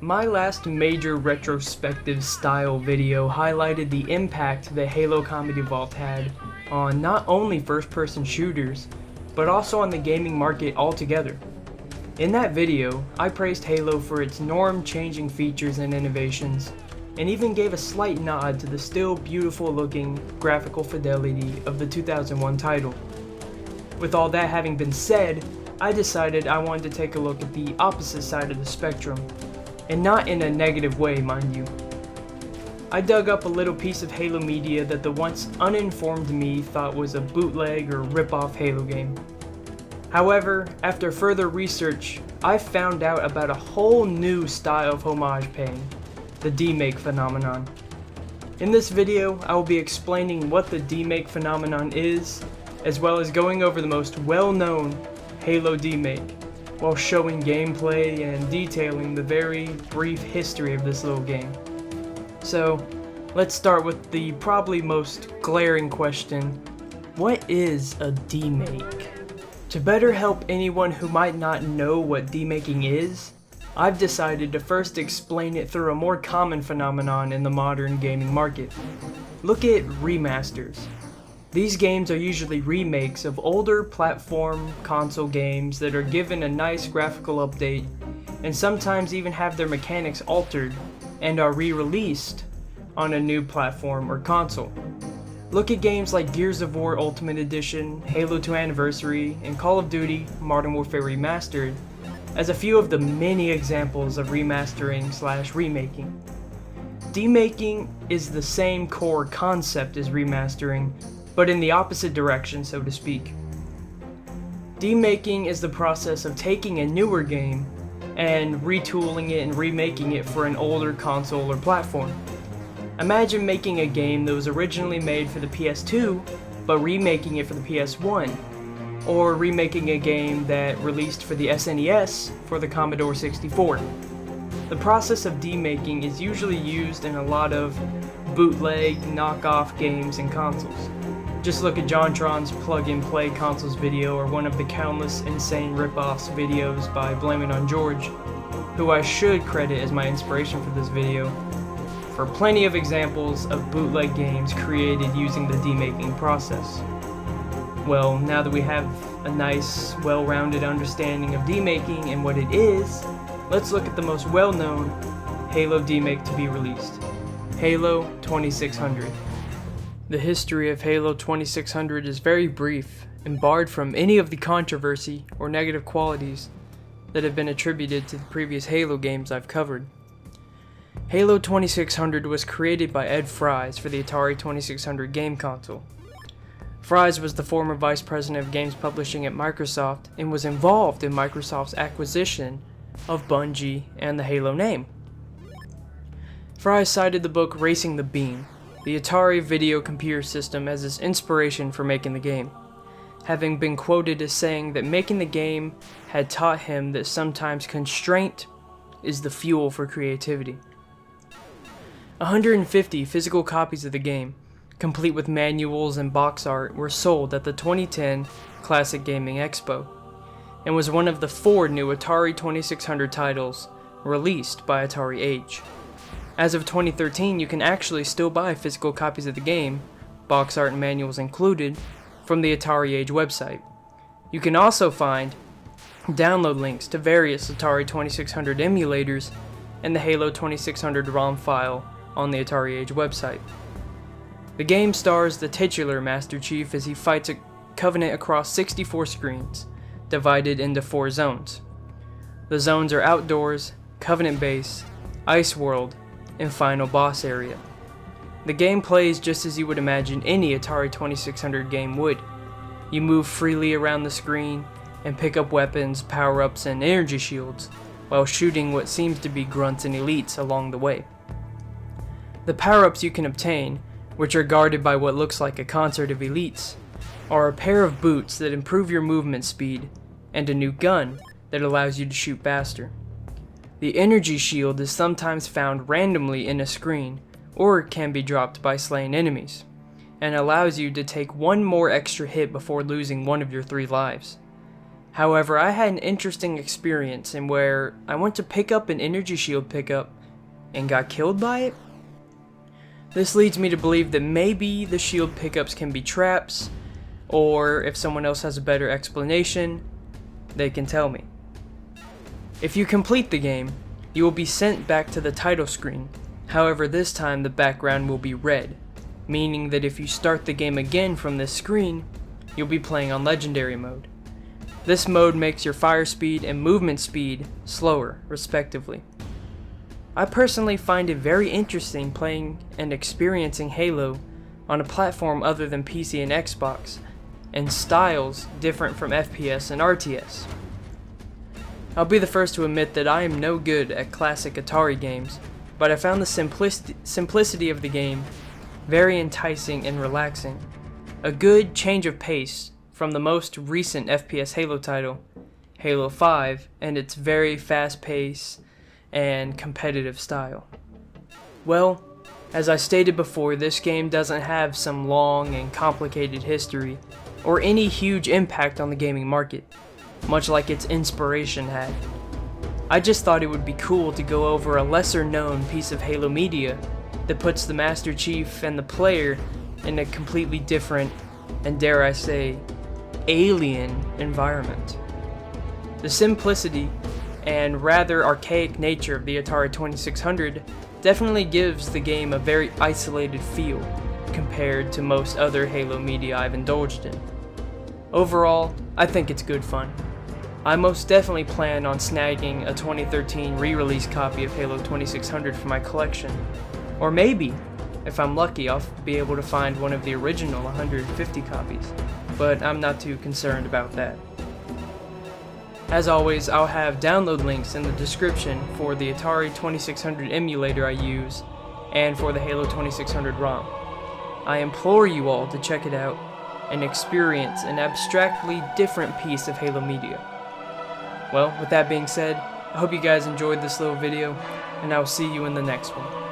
My last major retrospective style video highlighted the impact that Halo Combat Evolved had on not only first-person shooters, but also on the gaming market altogether. In that video, I praised Halo for its norm-changing features and innovations, and even gave a slight nod to the still beautiful-looking graphical fidelity of the 2001 title. With all that having been said, I decided I wanted to take a look at the opposite side of the spectrum, and not in a negative way, mind you. I dug up a little piece of Halo media that the once uninformed me thought was a bootleg or rip-off Halo game. However, after further research, I found out about a whole new style of homage paying, the demake phenomenon. In this video, I will be explaining what the demake phenomenon is, as well as going over the most well-known Halo demake, while showing gameplay and detailing the very brief history of this little game. So, let's start with the probably most glaring question: what is a demake? To better help anyone who might not know what demaking is, I've decided to first explain it through a more common phenomenon in the modern gaming market. Look at remasters. These games are usually remakes of older platform console games that are given a nice graphical update, and sometimes even have their mechanics altered and are re-released on a new platform or console. Look at games like Gears of War Ultimate Edition, Halo 2 Anniversary, and Call of Duty Modern Warfare Remastered as a few of the many examples of remastering/remaking. Demaking is the same core concept as remastering, but in the opposite direction, so to speak. Demaking is the process of taking a newer game and retooling it and remaking it for an older console or platform. Imagine making a game that was originally made for the PS2, but remaking it for the PS1, or remaking a game that released for the SNES for the Commodore 64. The process of demaking is usually used in a lot of bootleg, knockoff games and consoles. Just look at JonTron's plug-and-play consoles video, or one of the countless insane rip-offs videos by Blame It on George, who I should credit as my inspiration for this video, for plenty of examples of bootleg games created using the demaking process. Well, now that we have a nice, well-rounded understanding of demaking and what it is, let's look at the most well-known Halo demake to be released, Halo 2600. The history of Halo 2600 is very brief and barred from any of the controversy or negative qualities that have been attributed to the previous Halo games I've covered. Halo 2600 was created by Ed Fries for the Atari 2600 game console. Fries was the former vice president of games publishing at Microsoft and was involved in Microsoft's acquisition of Bungie and the Halo name. Fries cited the book Racing the Beam, the Atari video computer system, as his inspiration for making the game, having been quoted as saying that making the game had taught him that sometimes constraint is the fuel for creativity. 150 physical copies of the game, complete with manuals and box art, were sold at the 2010 Classic Gaming Expo, and was one of the 4 new Atari 2600 titles released by Atari Age. As of 2013, you can actually still buy physical copies of the game, box art and manuals included, from the Atari Age website. You can also find download links to various Atari 2600 emulators and the Halo 2600 ROM file on the Atari Age website. The game stars the titular Master Chief as he fights a Covenant across 64 screens, divided into 4 zones. The zones are Outdoors, Covenant Base, Ice World, and Final Boss Area. The game plays just as you would imagine any Atari 2600 game would. You move freely around the screen and pick up weapons, power-ups, and energy shields, while shooting what seems to be grunts and elites along the way. The power-ups you can obtain, which are guarded by what looks like a concert of elites, are a pair of boots that improve your movement speed, and a new gun that allows you to shoot faster. The energy shield is sometimes found randomly in a screen, or can be dropped by slaying enemies, and allows you to take one more extra hit before losing one of your 3 lives. However, I had an interesting experience in where I went to pick up an energy shield pickup and got killed by it. This leads me to believe that maybe the shield pickups can be traps, or if someone else has a better explanation, they can tell me. If you complete the game, you will be sent back to the title screen. However, this time the background will be red, meaning that if you start the game again from this screen, you'll be playing on Legendary mode. This mode makes your fire speed and movement speed slower, respectively. I personally find it very interesting playing and experiencing Halo on a platform other than PC and Xbox, and styles different from FPS and RTS. I'll be the first to admit that I am no good at classic Atari games, but I found the simplicity of the game very enticing and relaxing. A good change of pace from the most recent FPS Halo title, Halo 5, and its very fast pace and competitive style. Well, as I stated before, this game doesn't have some long and complicated history or any huge impact on the gaming market, much like its inspiration had. I just thought it would be cool to go over a lesser known piece of Halo media that puts the Master Chief and the player in a completely different, and dare I say, alien environment. The simplicity and rather archaic nature of the Atari 2600 definitely gives the game a very isolated feel compared to most other Halo media I've indulged in. Overall, I think it's good fun. I most definitely plan on snagging a 2013 re-release copy of Halo 2600 for my collection, or maybe, if I'm lucky, I'll be able to find one of the original 150 copies, but I'm not too concerned about that. As always, I'll have download links in the description for the Atari 2600 emulator I use, and for the Halo 2600 ROM. I implore you all to check it out and experience an abstractly different piece of Halo media. Well, with that being said, I hope you guys enjoyed this little video, and I'll see you in the next one.